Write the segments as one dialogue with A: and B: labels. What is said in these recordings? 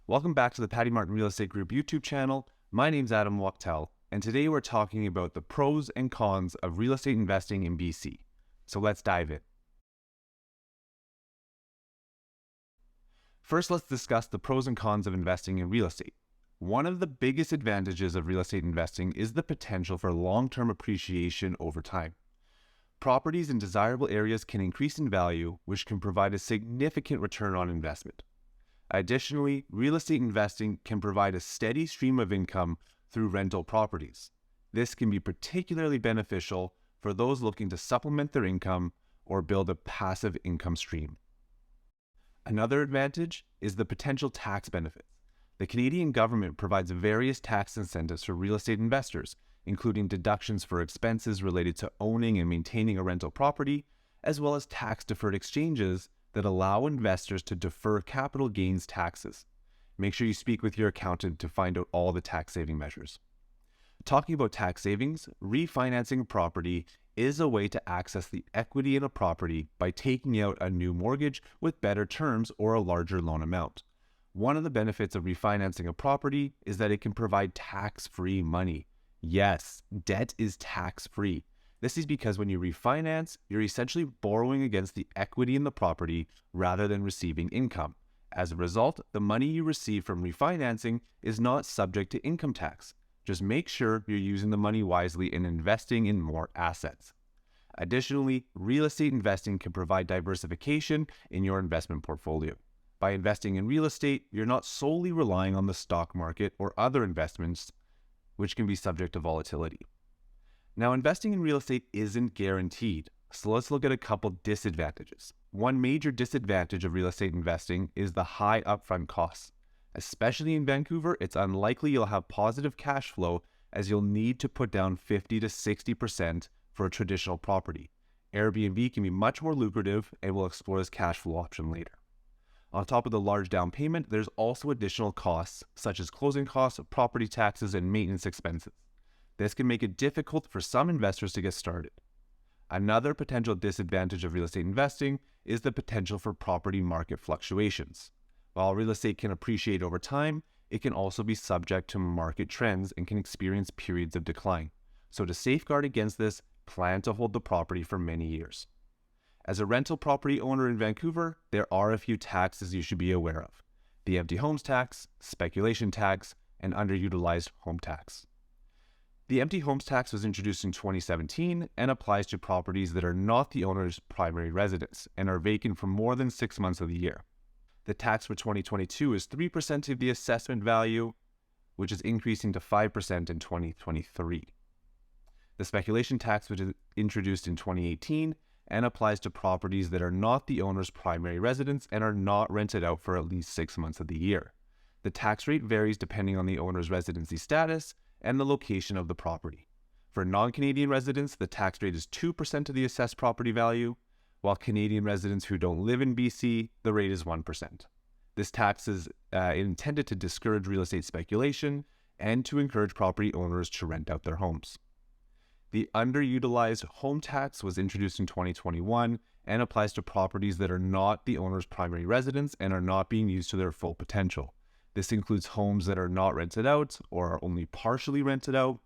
A: Welcome back to the Patti Martin Real Estate Group YouTube channel. My name's Adam Wachtel, and today we're talking about the pros and cons of real estate investing in BC. So let's dive in. First, let's discuss the pros and cons of investing in real estate. One of the biggest advantages of real estate investing is the potential for long-term appreciation over time. Properties in desirable areas can increase in value, which can provide a significant return on investment. Additionally, real estate investing can provide a steady stream of income through rental properties. This can be particularly beneficial for those looking to supplement their income or build a passive income stream. Another advantage is the potential tax benefits. The Canadian government provides various tax incentives for real estate investors, including deductions for expenses related to owning and maintaining a rental property, as well as tax-deferred exchanges that allow investors to defer capital gains taxes. Make sure you speak with your accountant to find out all the tax-saving measures. Talking about tax savings, refinancing a property is a way to access the equity in a property by taking out a new mortgage with better terms or a larger loan amount. One of the benefits of refinancing a property is that it can provide tax-free money. Yes, debt is tax-free. This is because when you refinance, you're essentially borrowing against the equity in the property rather than receiving income. As a result, the money you receive from refinancing is not subject to income tax. Just make sure you're using the money wisely and investing in more assets. Additionally, real estate investing can provide diversification in your investment portfolio. By investing in real estate, you're not solely relying on the stock market or other investments, which can be subject to volatility. Now, investing in real estate isn't guaranteed, so let's look at a couple disadvantages. One major disadvantage of real estate investing is the high upfront costs. Especially in Vancouver, it's unlikely you'll have positive cash flow as you'll need to put down 50 to 60% for a traditional property. Airbnb can be much more lucrative, and we'll explore this cash flow option later. On top of the large down payment, there's also additional costs, such as closing costs, property taxes, and maintenance expenses. This can make it difficult for some investors to get started. Another potential disadvantage of real estate investing is the potential for property market fluctuations. While real estate can appreciate over time, it can also be subject to market trends and can experience periods of decline. So to safeguard against this, plan to hold the property for many years. As a rental property owner in Vancouver, there are a few taxes you should be aware of: the empty homes tax, speculation tax, and underutilized home tax. The empty homes tax was introduced in 2017 and applies to properties that are not the owner's primary residence and are vacant for more than 6 months of the year. The tax for 2022 is 3% of the assessment value, which is increasing to 5% in 2023. The speculation tax was introduced in 2018 and applies to properties that are not the owner's primary residence and are not rented out for at least 6 months of the year. The tax rate varies depending on the owner's residency status and the location of the property. For non-Canadian residents, the tax rate is 2% of the assessed property value, while Canadian residents who don't live in BC, the rate is 1%. This tax is intended to discourage real estate speculation and to encourage property owners to rent out their homes. The underutilized home tax was introduced in 2021 and applies to properties that are not the owner's primary residence and are not being used to their full potential. This includes homes that are not rented out or are only partially rented out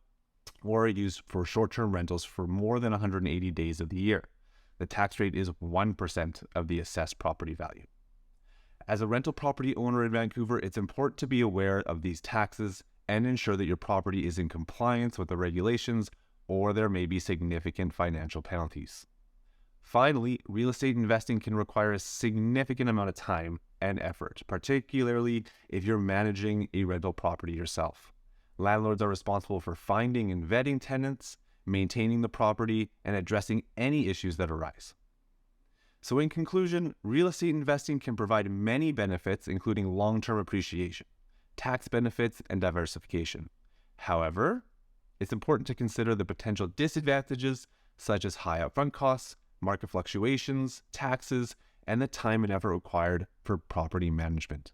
A: or are used for short-term rentals for more than 180 days of the year. The tax rate is 1% of the assessed property value. As a rental property owner in Vancouver, it's important to be aware of these taxes and ensure that your property is in compliance with the regulations, or there may be significant financial penalties. Finally, real estate investing can require a significant amount of time and effort, particularly if you're managing a rental property yourself. Landlords are responsible for finding and vetting tenants, maintaining the property, and addressing any issues that arise. So in conclusion, real estate investing can provide many benefits, including long-term appreciation, tax benefits, and diversification. However, it's important to consider the potential disadvantages such as high upfront costs, market fluctuations, taxes, and the time and effort required for property management.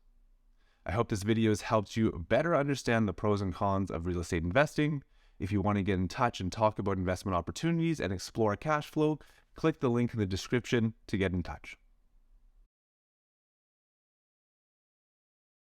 A: I hope this video has helped you better understand the pros and cons of real estate investing. If you want to get in touch and talk about investment opportunities and explore cash flow, click the link in the description to get in touch.